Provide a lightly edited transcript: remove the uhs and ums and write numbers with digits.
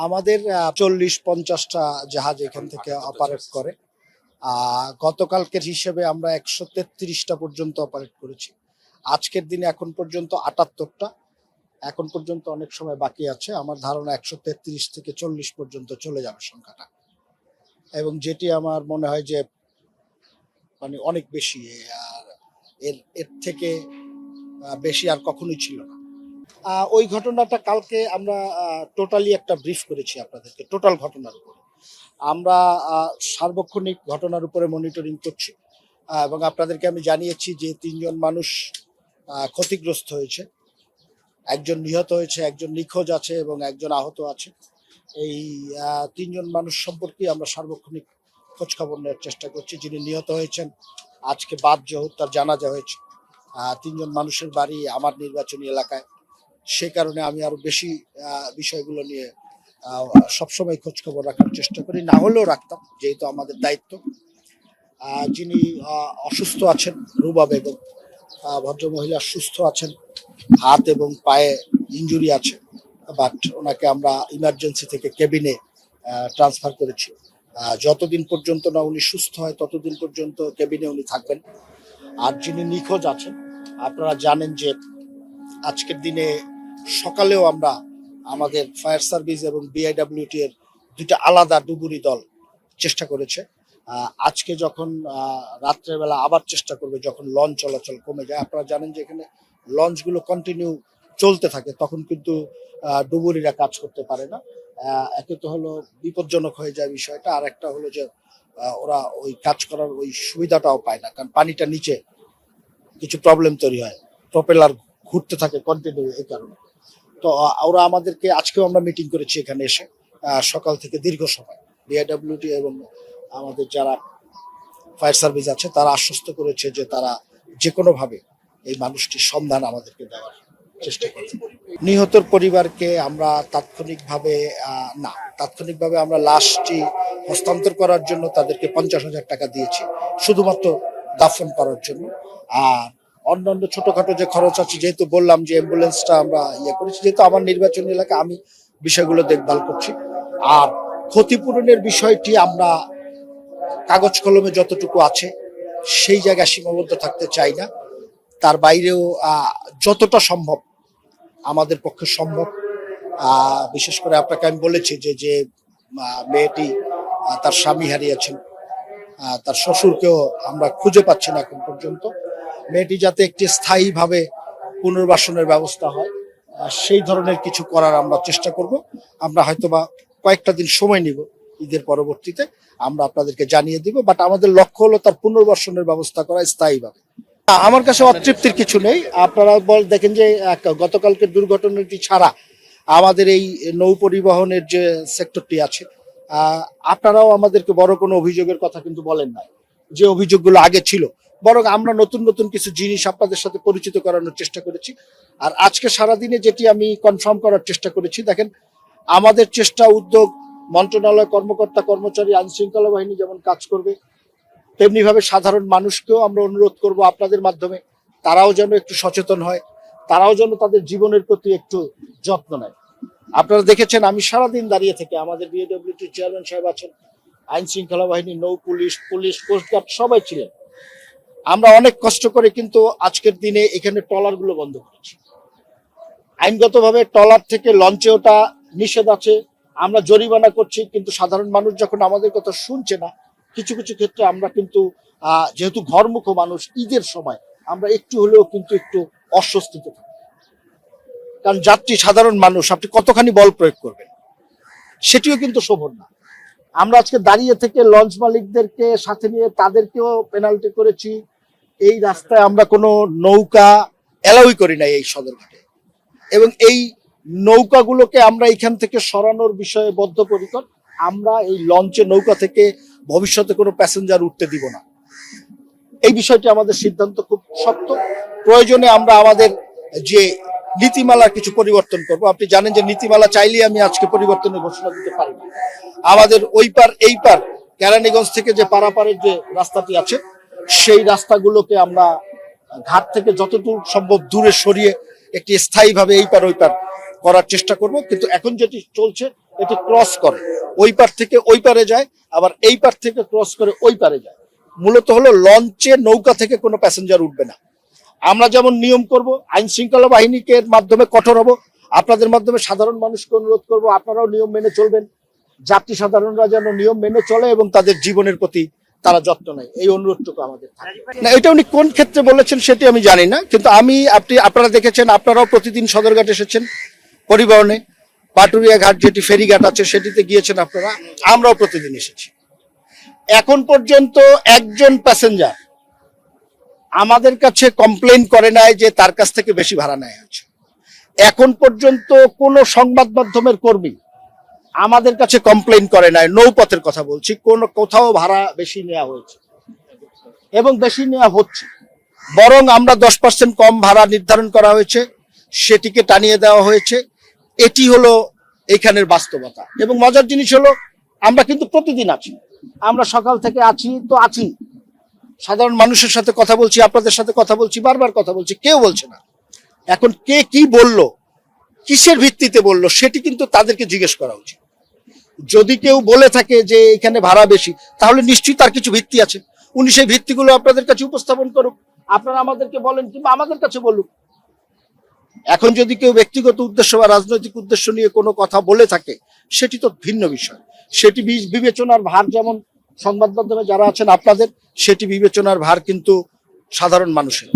আমাদের 40-50টা জাহাজ এখান থেকে অপারেট করে। গতকালকের হিসেবে আমরা 133টা পর্যন্ত অপারেট করেছি। আজকের দিনে এখন পর্যন্ত 78টা, এখন পর্যন্ত অনেক সময় বাকি আছে। আমার ধারণা 133 থেকে 40 পর্যন্ত চলে যাবে সংখ্যাটা, এবং যেটি আমার মনে হয় যে মানে অনেক বেশি। আর এর থেকে বেশি আর কখনোই ছিল না। ওই ঘটনাটা কালকে আমরা টোটালি একটা ব্রিফ করেছি আপনাদেরকে, টোটাল ঘটনার উপরে। আমরা সার্বক্ষণিক ঘটনার উপরে মনিটরিং করছি, এবং আপনাদেরকে আমি জানিয়েছি যে 3জন মানুষ ক্ষতিগ্রস্ত হয়েছে, একজন নিহত হয়েছে, একজন নিখোঁজ আছে এবং একজন আহত আছে। এই 3জন মানুষ সম্পর্কে আমরা সার্বক্ষণিক খোঁজখবর নেওয়ার চেষ্টা করছি। যিনি নিহত হয়েছেন আজকে বাদ জোহর তার জানাজা হয়েছে। 3জন মানুষের বাড়ি আমার নির্বাচনী এলাকায়, সে কারণে আমি আরো বেশি বিষয়গুলো নিয়ে সবসময় খোঁজ খবর রাখার চেষ্টা করি, না হলেও রাখতাম যেহেতু আমাদের দায়িত্ব। যিনি অসুস্থ আছেন, রুবা বেগম ভদ্রমহিলা সুস্থ আছেন, হাত এবং পায়ে ইনজুরি আছে, বাট ওনাকে আমরা ইমার্জেন্সি থেকে কেবিনে ট্রান্সফার করেছি। যতদিন পর্যন্ত না উনি সুস্থ হয় ততদিন পর্যন্ত কেবিনে উনি থাকবেন। আর যিনি নিখোঁজ আছেন, আপনারা জানেন যে আজকের দিনে সকালেও আমরা আমাদের ফায়ার সার্ভিস এবং বিআইডব্লিউটি এর দুইটা আলাদা ডুবুরি দল চেষ্টা করেছে। আজকে যখন রাত্রেবেলা আবার চেষ্টা করবে, যখন লঞ্চ চলাচল কমে যায়। আপনারা জানেন যে এখানে লঞ্চগুলো কন্টিনিউ চলতে থাকে, তখন কিন্তু ডুবুরিরা কাজ করতে পারে না। একে তো হলো বিপজ্জনক হয়ে যায় বিষয়টা, আর একটা হলো যে ওরা ওই কাজ করার ওই সুবিধাটাও পায় না, কারণ পানিটা নিচে কিছু প্রবলেম তৈরি হয়, প্রপেলার ঘুরতে থাকে কন্টিনিউ, এই কারণে। তো ওরা আমাদেরকে, আজকেও আমরা মিটিং করেছি এখানে এসে সকাল থেকে দীর্ঘ সময়। বিআইডব্লিউটি এবং আমাদের যারা ফায়ার সার্ভিস আছে তারা আশ্বস্ত করেছে যে তারা যে কোনোভাবে এই মানুষটির সন্ধান আমাদেরকে দেওয়ার চেষ্টা করছে। নিহতর পরিবারকে আমরা তাৎক্ষণিকভাবে আমরা লাশটি হস্তান্তর করার জন্য তাদেরকে 50,000 টাকা দিয়েছি, শুধুমাত্র দাফন করার জন্য। আর অন্যান্য ছোটখাটো যে খরচ আছে, যেহেতু বললাম যে অ্যাম্বুলেন্সটা আমরা করেছি, যেহেতু আমার নির্বাচনী এলাকা, আমি বিষয়গুলো দেখভাল করছি। আর ক্ষতিপূরণের বিষয়টি আমরা কাগজ কলমে যতটুকু আছে সেই জায়গায় সীমাবদ্ধ থাকতে চাই না, তার বাইরেও যতটা সম্ভব আমাদের পক্ষে সম্ভব। বিশেষ করে আপনাকে আমি বলেছি যে মেয়েটি তার স্বামী হারিয়েছেন, তার শ্বশুরকেও আমরা খুঁজে পাচ্ছি না এখন পর্যন্ত। মেয়েটি যাতে একটি স্থায়ীভাবে পুনর্বাসনের ব্যবস্থা হয়, সেই ধরনের কিছু করার আমরা চেষ্টা করব। আমরা হয়তোবা কয়েকটা দিন সময় নিব, ঈদের পরবর্তীতে আমরা আপনাদেরকে জানিয়ে দিব, বাট আমাদের লক্ষ্য হলো তার পুনর্বাসনের ব্যবস্থা করা স্থায়ীভাবে। আমার কাছে অতৃপ্তির কিছু নেই। আপনারা দেখেন যে গতকালকের দুর্ঘটনাটি ছাড়া আমাদের এই নৌ পরিবহনের যে সেক্টরটি আছে, আপনারাও আমাদেরকে বড় কোনো অভিযোগের কথা কিন্তু বলেন না, যে অভিযোগগুলো আগে ছিল। বরং আমরা নতুন নতুন কিছু জিনিস আপনাদের সাথে পরিচিত করানোর চেষ্টা করেছি। আর আজকে সারাদিনে যেটি আমি কনফার্ম করার চেষ্টা করেছি, দেখেন আমাদের চেষ্টা উদ্যোগ, মন্ত্রণালয় কর্মকর্তা কর্মচারী, আইন শৃঙ্খলা বাহিনী যেমন কাজ করবে, তেমনি ভাবে সাধারণ মানুষকেও আমরা অনুরোধ করব আপনাদের মাধ্যমে, তারাও যেন একটু সচেতন হয়, তারাও যেন তাদের জীবনের প্রতি একটু যত্ন নেয়। আপনারা দেখেছেন আমি সারাদিন দাঁড়িয়ে থেকে, আমাদের বিএডব্লিউটি চেয়ারম্যান সাহেব আছেন, আইন শৃঙ্খলা বাহিনী, নৌ পুলিশ, কোস্টগার্ড সবাই ছিলেন। আমরা অনেক কষ্ট করে কিন্তু আজকের দিনে এখানে ট্রলারগুলো বন্ধ করেছি। আইনগতভাবে ট্রলার থেকে লঞ্চে ওটা নিষেধ আছে, আমরা জরিমানা করছি, কিন্তু সাধারণ মানুষ যখন আমাদের কথা শুনছে না, কিছু কিছু ক্ষেত্রে আমরা কিন্তু যেহেতু ঘরমুখ মানুষ, ঈদের সময় আমরা একটু হলেও কিন্তু একটু অস্বস্তিতে থাকি, কারণ যাত্রী সাধারণ মানুষ, আপনি কতখানি বল প্রয়োগ করবেন সেটিও কিন্তু শোভন না। আমরা আজকে দাঁড়িয়ে থেকে লঞ্চ মালিকদেরকে সাথে নিয়ে তাদেরকেও পেনাল্টি করেছি। এই রাস্তায় আমরা কোনো নৌকা এলাউই করি না এই সদরঘাটে, এবং এই নৌকাগুলোকে আমরা এখান থেকে সরানোর বিষয়ে বদ্ধপরিকর। আমরা এই লঞ্চে, নৌকা থেকে ভবিষ্যতে কোনো প্যাসেঞ্জার উঠতে দিব না, এই বিষয়টি আমাদের সিদ্ধান্ত খুব শক্ত। প্রয়োজনে আমরা আমাদের যে নীতিমালার কিছু পরিবর্তন করব। আপনি জানেন যে নীতিমালা চাইলে আমি আজকে পরিবর্তনের ঘোষণা দিতে পারি না। আমাদের ওই পার এই পার কেরানীগঞ্জ থেকে যে পারাপারের যে রাস্তাটি আছে, সেই রাস্তাগুলোকে আমরা ঘাট থেকে যতদূর সম্ভব দূরে সরিয়ে একটি স্থায়ীভাবে এই পার ওই পার করার চেষ্টা করব। কিন্তু এখন যেটি চলছে এটি ক্রস করে, ওই পার থেকে ওই পারে যায়, আবার এই পার থেকে ক্রস করে ওই পারে যায়। মূলত হলো লঞ্চে নৌকা থেকে কোনো প্যাসেঞ্জার উঠবে না। আমরা যেমন নিয়ম করব, আইন শৃঙ্খলা বাহিনীকে মাধ্যমে কঠোর হব, আপনাদের মাধ্যমে সাধারণ মানুষকে অনুরোধ করব আপনারাও নিয়ম মেনে চলবেন, যাত্রী সাধারণরা যেন নিয়ম মেনে চলে এবং তাদের জীবনের প্রতি তারা যত্ন নেয়, এই অনুরোধটুকু আমাদের থাকে। না, এটা উনি কোন ক্ষেত্রে বলেছেন সেটি আমি জানি না, কিন্তু আপনারা দেখেছেন, আপনারাও প্রতিদিন সদরঘাট এসেছেন পরিবহনে, পাটুরিয়া ঘাট যেটি ফেরিঘাট আছে সেটিতে গিয়েছেন আপনারা, আমরাও প্রতিদিন এসেছি। এখন পর্যন্ত একজন প্যাসেঞ্জার আমাদের কাছে কমপ্লেইন করে নাই যে তার কাছ থেকে বেশি ভাড়া নেওয়া হয়েছে। এখন পর্যন্ত কোনো সংবাদ মাধ্যমের কর্মী আমাদের কাছে কমপ্লেইন করে নাই, নৌপথের কথা বলছি, কোথাও ভাড়া বেশি নেওয়া হয়েছে এবং বেশি নেওয়া হচ্ছে। বরং আমরা 10% কম ভাড়া নির্ধারণ করা হয়েছে, সেটিকে টানিয়ে দেওয়া হয়েছে। এটি হলো এইখানের বাস্তবতা। এবং মজার জিনিস হলো, আমরা কিন্তু প্রতিদিন আছি, আমরা সকাল থেকে আছি, সাধারণ মানুষের সাথে কথা বলছি, আপনাদের সাথে কথা বলছি, বারবার কথা বলছি, কেউ বলছে না। এখন কে কি বললো, কিসের ভিত্তিতে বললো, সেটি কিন্তু তাদেরকে জিজ্ঞেস করা উচিত। যদি কেউ বলে থাকে যে এখানে ভাড়া বেশি, তাহলে নিশ্চয়ই তার কিছু ভিত্তি আছে, উনি সেই ভিত্তিগুলো আপনাদের কাছে উপস্থাপন করুক, আপনারা আমাদেরকে বলেন কিংবা আমাদের কাছে বলুক। এখন যদি কেউ ব্যক্তিগত উদ্দেশ্য বা রাজনৈতিক উদ্দেশ্য নিয়ে কোনো কথা বলে থাকে, সেটি তো ভিন্ন বিষয়। সেটি বিবেচনার ভার যেমন সংবাদ মাধ্যমে যারা আছেন আপনাদের, সেটি বিবেচনার ভার কিন্তু সাধারণ মানুষের।